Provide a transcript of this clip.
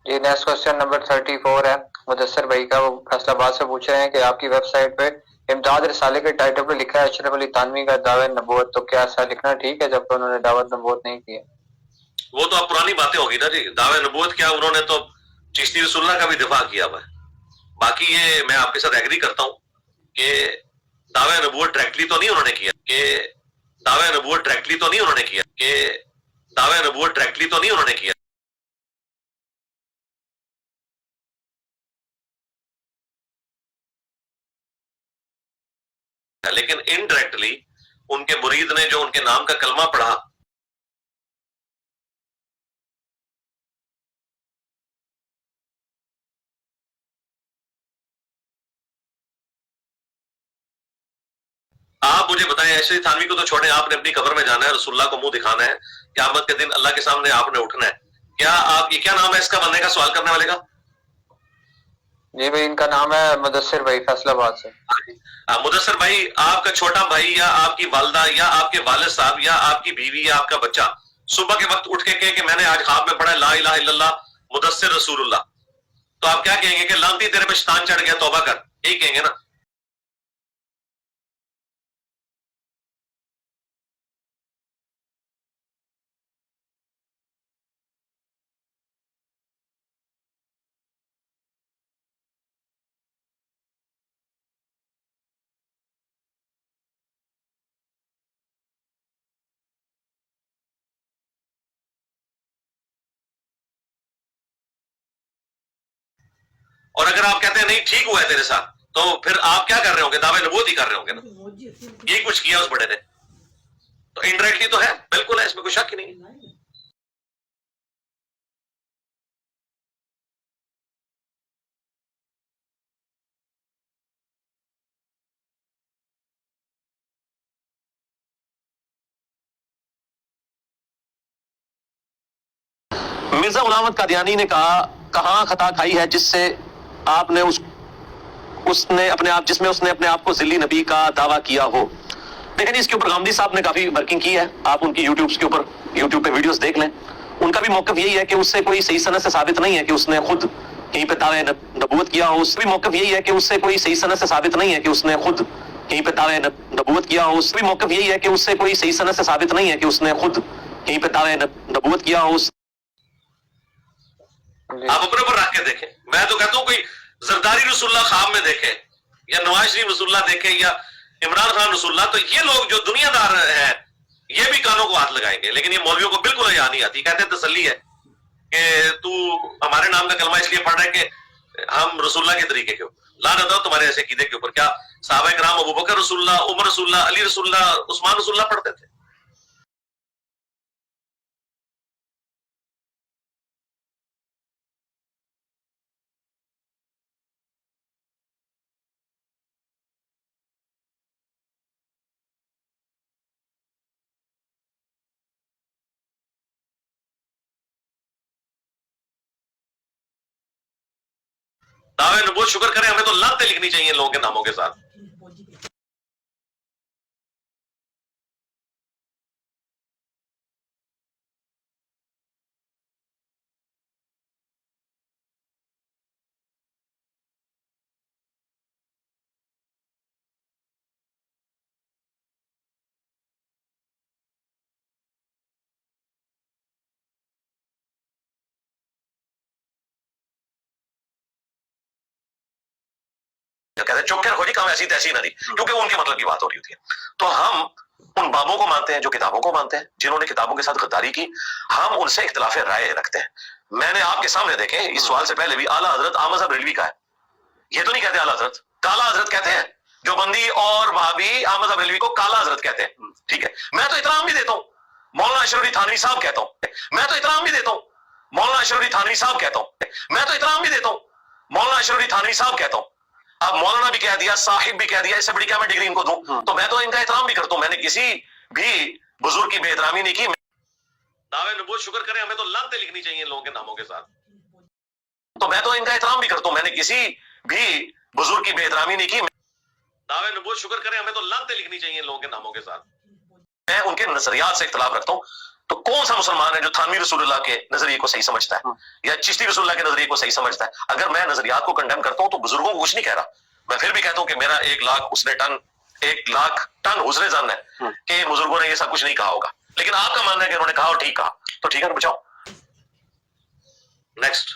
जी next question number 34 है मुदस्सर भाई का, वो फैसलाबाद से पूछ रहे हैं कि आपकी वेबसाइट पे इमदाद रिसाले के टाइटल पे लिखा है अशरफ अली थानवी का दावा नबूवत, तो क्या ऐसा लिखना ठीक है जबकि उन्होंने दावत नबूवत नहीं की है? वो तो अब पुरानी बातें होगी ना जी। दावे नबूवत क्या, उन्होंने तो चिश्ती रसूलुल्लाह का भी दिफा किया हुआ है। बाकी ये मैं आपके साथ एग्री करता हूं कि दावे नबूवत डायरेक्टली तो नहीं उन्होंने किया, कि दावे नबूवत डायरेक्टली तो नहीं उन्होंने किया, कि दावे नबूवत डायरेक्टली तो नहीं उन्होंने किया, लेकिन इनडायरेक्टली उनके मुरीद ने जो उनके नाम का कलमा पढ़ा, आप मुझे बताएं, ऐसे थानवी को तो छोड़ें, आपने अपनी कब्र में जाना है, रसूलुल्लाह को मुंह दिखाना है, क़यामत के दिन अल्लाह के सामने आपने उठना है। क्या आप, ये क्या नाम है इसका बनने का, सवाल करने वाले का? जी भाई इनका नाम है मुदस्सिर भाई फैसलाबाद से। मुदस्सिर भाई, आपका छोटा भाई या आपकी वालदा या आपके वालिद साहब या आपकी बीवी या आपका बच्चा सुबह के वक्त उठ के कहे कि मैंने आज ख्वाब में पढ़ा ला इलाहा इल्लल्लाह मुदस्सिर रसूलुल्लाह, तो आप क्या कहेंगे कि लानती तेरे पे शैतान चढ़ गया, तौबा कर, यही कहेंगे ना? और अगर आप कहते हैं नहीं ठीक हुआ है तेरे साथ, तो फिर आप क्या कर रहे होंगे? दावे नबूवत ही कर रहे होंगे ना, यही कुछ किया उस बड़े ने, तो इनडायरेक्टली तो है, बिल्कुल है, इसमें कोई शक ही नहीं है। मिर्जा गुलाम अहमद कादियानी ने कहां खता खाई है जिससे आपने उसने अपने आप, जिसमें उसने अपने आप को जिल्ली नबी का दावा किया हो। लेकिन इसके ऊपर गामदी साहब ने काफी वर्किंग की है, आप उनकी यूट्यूब पे वीडियोस देख लें। उनका भी मौकफ यही है कि उससे कोई सही सनद से साबित नहीं है कि उसने खुद कहीं पे दावे नबूवत किया हो। उसका भी मौकफ यही है कि उससे कोई सही सनद से साबित नहीं है कि उसने खुद कहीं पे दावे नबूवत किया हो। उसका भी मौकफ यही है कि उससे कोई सही सनद से साबित नहीं है कि उसने खुद कहीं पे दावे नबूवत किया हो। आप अपने ऊपर रख के देखें। मैं तो कहता हूं कोई जरदारी रसूलुल्लाह ख्वाब में देखे या नवाज शरीफ रसूलुल्लाह देखे या इमरान खान रसूलुल्लाह, तो ये लोग जो दुनियादार हैं ये भी कानों को हाथ लगाएंगे। लेकिन ये मौलवियों को बिल्कुल हया नहीं आती। कहते हैं तसल्ली है कि तू हमारे नाम का कलमा इसलिए पढ़ रहा है कि हम रसूलुल्लाह के तरीके के हो। लानत हो तुम्हारे ऐसे कीदे के ऊपर। क्या सहाबा किराम अबू बकर रसूलुल्लाह, उमर रसूलुल्लाह, अली रसूलुल्लाह, उस्मान रसूलुल्लाह पढ़ते थे? दावे नबूवत शुक्र करें, हमें तो लानतें लिखनी चाहिए इन लोगों के नामों के साथ। कहते हैं चुप कर हो जी, काम ऐसी तैसी ना दी, क्योंकि वो उनके मतलब की बात हो रही होती है। तो हम उन बाबों को मानते हैं जो किताबों को मानते हैं, जिन्होंने किताबों के साथ गद्दारी की। हम उनसे इख्तिलाफ राय रखते हैं। मैंने आपके सामने देखे, इस सवाल से पहले भी आला हजरत अहमद साहब रिजवी का है। ये तो नहीं कहते आला हजरत, काला हजरत कहते हैं। जो बंदी और भाभी अहमद साहब रिजवी को काला हजरत कहते हैं। ठीक है, मैं तो इतराम भी देता हूँ, मौलाना अशरफ अली थानवी साहब कहता हूँ। मैं तो इतराम भी देता हूँ, मौलाना अशरफ अली थानवी साहब कहता हूँ। मैं तो इतराम भी देता हूँ, मौलाना अशरफ अली थानवी साहब कहता हूँ। अब मौलाना भी कह दिया, साहिब भी कह दिया, इससे बड़ी क्या मैं डिग्री इनको दूं? तो मैं तो इनका एहतराम भी करता हूं। मैंने किसी भी बुजुर्ग की बेहतरामी नहीं की। दावे नबूवत शुक्र करें, हमें तो लानतें लिखनी चाहिए इन लोगों के नामों के साथ। तो मैं तो इनका एहतराम भी करता हूं। मैंने किसी भी बुजुर्ग की बेहतरामी नहीं की। दावे नबूवत शुक्र करें, हमें तो लानतें लिखनी चाहिए इन लोगों के नामों के साथ। मैं उनके नजरियात से इख्तिलाफ रखता हूं। تو کون سا مسلمان ہے جو تھانوی رسول اللہ کے نظریے کو صحیح سمجھتا ہے یا چشتی رسول اللہ کے نظریے کو صحیح سمجھتا ہے؟ اگر میں نظریات کو کنڈیم کرتا ہوں تو بزرگوں کو کچھ نہیں کہہ رہا، میں پھر بھی کہتا ہوں کہ میرا 1,00,000 ٹن حسن ظن ہے کہ ان بزرگوں نے یہ سب کچھ نہیں کہا ہوگا، لیکن آپ کا ماننا ہے کہ انہوں نے کہا اور ٹھیک کہا، تو ٹھیک ہے بچاؤ۔ نیکسٹ